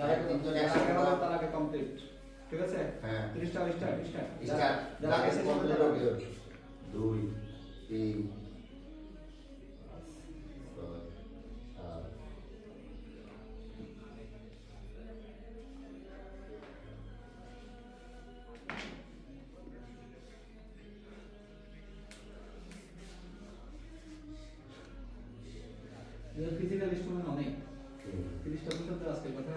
যারা তিনজন যারা একসাথে আগে হবে দাও। তার আগে কমপ্লিট। ঠিক আছে? হ্যাঁ। স্টার্ট স্টার্ট যারা আগে শেষ হবে তারা আগে। 2 3 4 এর ফিজিক্যাল ইনস্ট্রুমেন্ট অনেক 30টা পর্যন্ত আজকের কথা।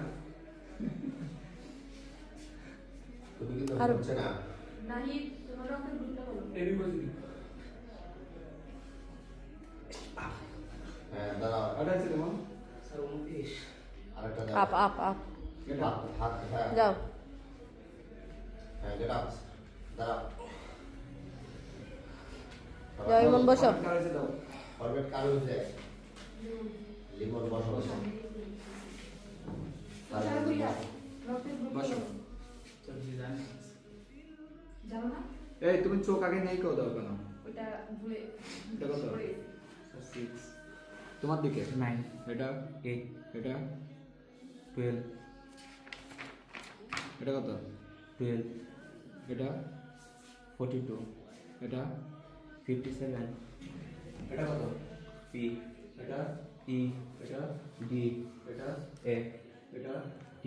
তুমি কিন্তু আর- হচ্ছে না নাহি তোমার রক্তের গ্রুপটা বলো। AB positive. হ্যাঁ দাঁড়াও আটা আছে তোমার? স্যার 29 আরেকটা আপ আপ আপ এটা হাত হাত হ্যাঁ যাও হ্যাঁ গেট আপ দাঁড়াও যাও ইমন বসো কারেজে দাও। ফরম্যাট কার হয়েছে লিমন বসো বসো চার দুইটা রক্তের গ্রুপটা বসো। বলো। স্যার ডিজাইন জানো না? এই তুমি চোখ আগে নেই কেউ দাও কেন? ওইটা ভুলে এটা কত? পড়ে গেছি। স্যার 6 তোমার দিকে 9 এটা 8 এটা 12 এটা কত? 12 এটা 42 এটা 57 এটা কত? P এটা E এটা D এটা A এটা T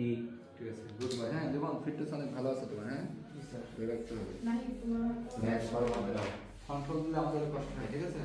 ঠিক আছে গুড বাই। হ্যাঁ জীবন ফিটনেস অনেক ভালো আছে তোমার। হ্যাঁ স্যার ধরে রাখতে হবে। নাহি তোমার ম্যাচ ফরম্যাট দাও কন্ট্রোল দিলে আমাদের কষ্ট হয়। ঠিক আছে?